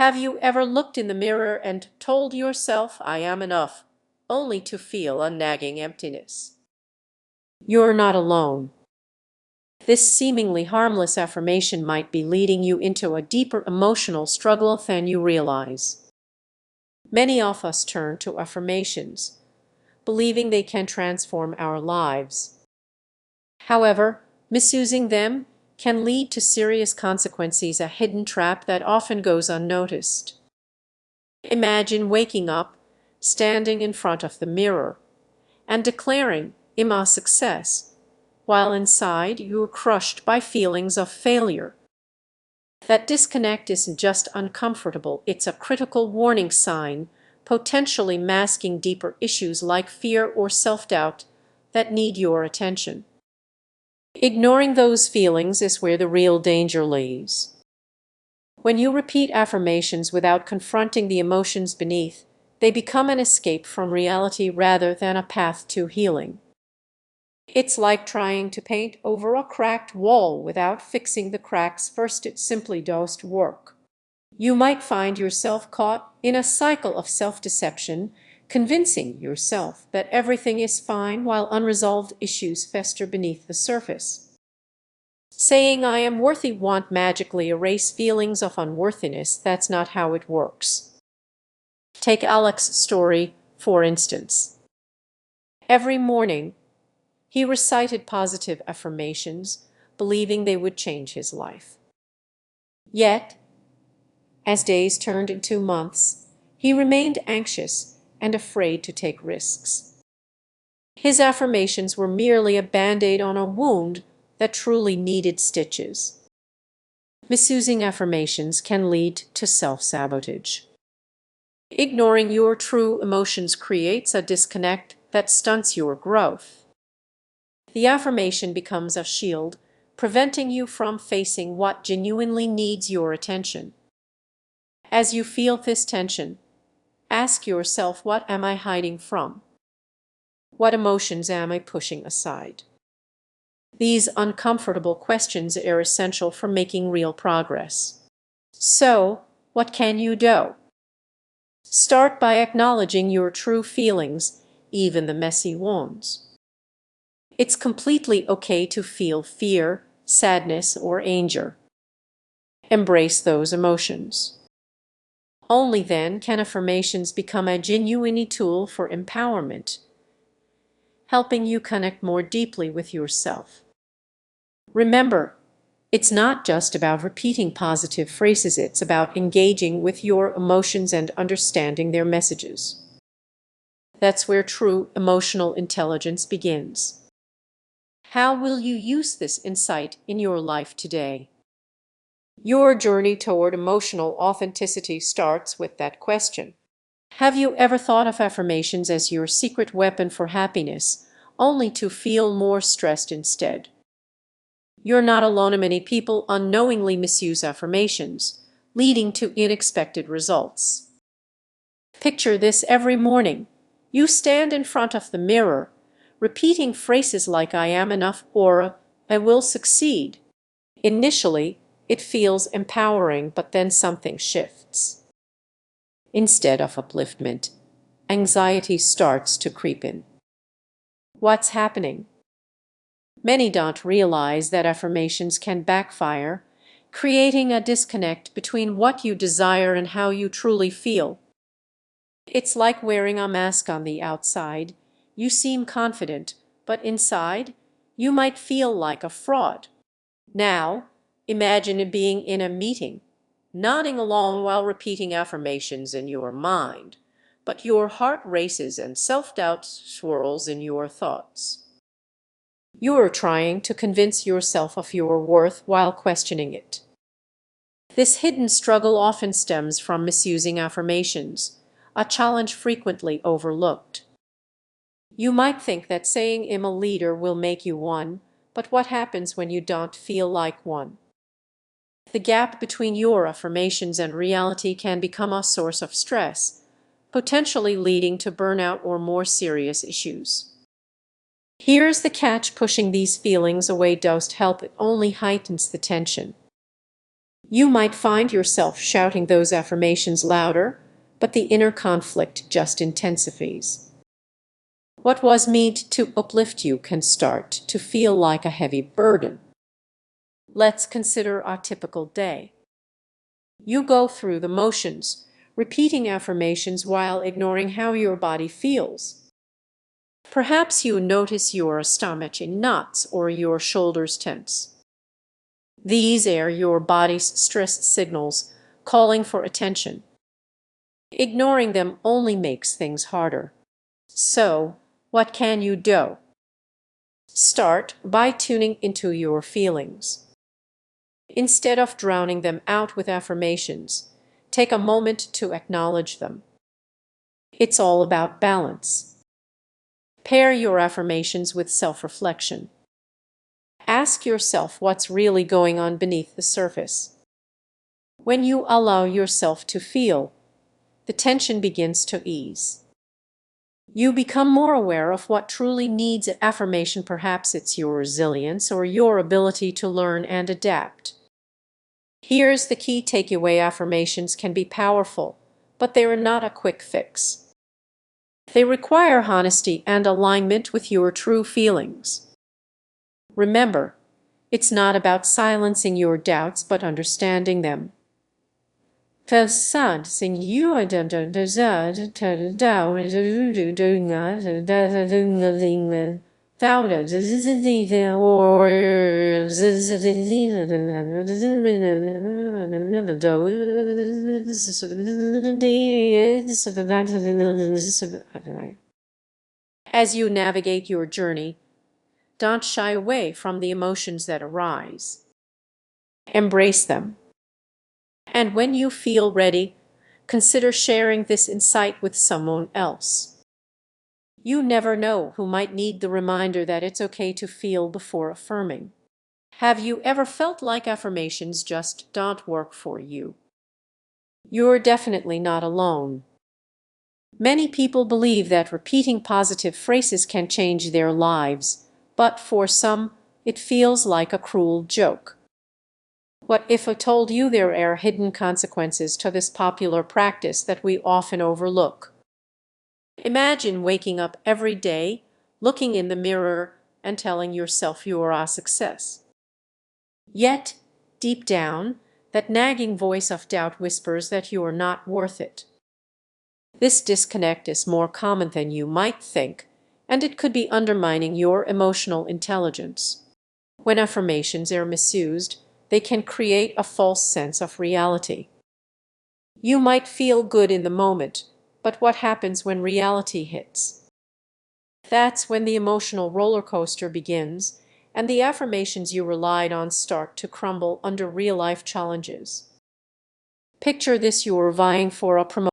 Have you ever looked in the mirror and told yourself, I am enough, only to feel a nagging emptiness? You're not alone. This seemingly harmless affirmation might be leading you into a deeper emotional struggle than you realize. Many of us turn to affirmations, believing they can transform our lives. However, misusing them can lead to serious consequences, a hidden trap that often goes unnoticed. Imagine waking up, standing in front of the mirror, and declaring, I'm a success, while inside you are crushed by feelings of failure. That disconnect isn't just uncomfortable, it's a critical warning sign, potentially masking deeper issues like fear or self-doubt that need your attention. Ignoring those feelings is where the real danger lies. When you repeat affirmations without confronting the emotions beneath, they become an escape from reality rather than a path to healing. It's like trying to paint over a cracked wall without fixing the cracks first. It simply doesn't work. You might find yourself caught in a cycle of self-deception, convincing yourself that everything is fine while unresolved issues fester beneath the surface. Saying I am worthy won't magically erase feelings of unworthiness. That's not how it works. Take Alex's story, for instance. Every morning, he recited positive affirmations, believing they would change his life. Yet, as days turned into months, he remained anxious and afraid to take risks. His affirmations were merely a band-aid on a wound that truly needed stitches. Misusing affirmations can lead to self-sabotage. Ignoring your true emotions creates a disconnect that stunts your growth. The affirmation becomes a shield, preventing you from facing what genuinely needs your attention. As you feel this tension, ask yourself, what am I hiding from? What emotions am I pushing aside? These uncomfortable questions are essential for making real progress. So, what can you do? Start by acknowledging your true feelings, even the messy ones. It's completely okay to feel fear, sadness, or anger. Embrace those emotions. Only then can affirmations become a genuine tool for empowerment, helping you connect more deeply with yourself. Remember, it's not just about repeating positive phrases, it's about engaging with your emotions and understanding their messages. That's where true emotional intelligence begins. How will you use this insight in your life today? Your journey toward emotional authenticity starts with that question. Have you ever thought of affirmations as your secret weapon for happiness, only to feel more stressed instead? You're not alone. Many people unknowingly misuse affirmations, leading to unexpected results. Picture this: every morning, you stand in front of the mirror, repeating phrases like I am enough or I will succeed. Initially, it feels empowering, but then something shifts. Instead of upliftment, anxiety starts to creep in. What's happening? Many don't realize that affirmations can backfire, creating a disconnect between what you desire and how you truly feel. It's like wearing a mask. On the outside, you seem confident, but inside, you might feel like a fraud. Now, imagine being in a meeting, nodding along while repeating affirmations in your mind, but your heart races and self-doubt swirls in your thoughts. You are trying to convince yourself of your worth while questioning it. This hidden struggle often stems from misusing affirmations, a challenge frequently overlooked. You might think that saying I'm a leader will make you one, but what happens when you don't feel like one? The gap between your affirmations and reality can become a source of stress, potentially leading to burnout or more serious issues. Here's the catch: pushing these feelings away doesn't help, it only heightens the tension. You might find yourself shouting those affirmations louder, but the inner conflict just intensifies. What was meant to uplift you can start to feel like a heavy burden. Let's consider a typical day. You go through the motions, repeating affirmations while ignoring how your body feels. Perhaps you notice your stomach in knots or your shoulders tense. These are your body's stress signals calling for attention. Ignoring them only makes things harder. So, what can you do? Start by tuning into your feelings. Instead of drowning them out with affirmations, take a moment to acknowledge them. It's all about balance. Pair your affirmations with self-reflection. Ask yourself what's really going on beneath the surface. When you allow yourself to feel, the tension begins to ease. You become more aware of what truly needs affirmation. Perhaps it's your resilience or your ability to learn and adapt. Here's the key takeaway: affirmations can be powerful, but they are not a quick fix. They require honesty and alignment with your true feelings. Remember, it's not about silencing your doubts, but understanding them. As you navigate your journey, don't shy away from the emotions that arise. Embrace them. And when you feel ready, consider sharing this insight with someone else. You never know who might need the reminder that it's okay to feel before affirming. Have you ever felt like affirmations just don't work for you? You're definitely not alone. Many people believe that repeating positive phrases can change their lives, but for some, it feels like a cruel joke. What if I told you there are hidden consequences to this popular practice that we often overlook? Imagine waking up every day, looking in the mirror, and telling yourself you are a success. Yet, deep down, that nagging voice of doubt whispers that you are not worth it. This disconnect is more common than you might think, and it could be undermining your emotional intelligence. When affirmations are misused, they can create a false sense of reality. You might feel good in the moment, but what happens when reality hits? That's when the emotional roller coaster begins, and the affirmations you relied on start to crumble under real-life challenges. Picture this: you are vying for a promotion.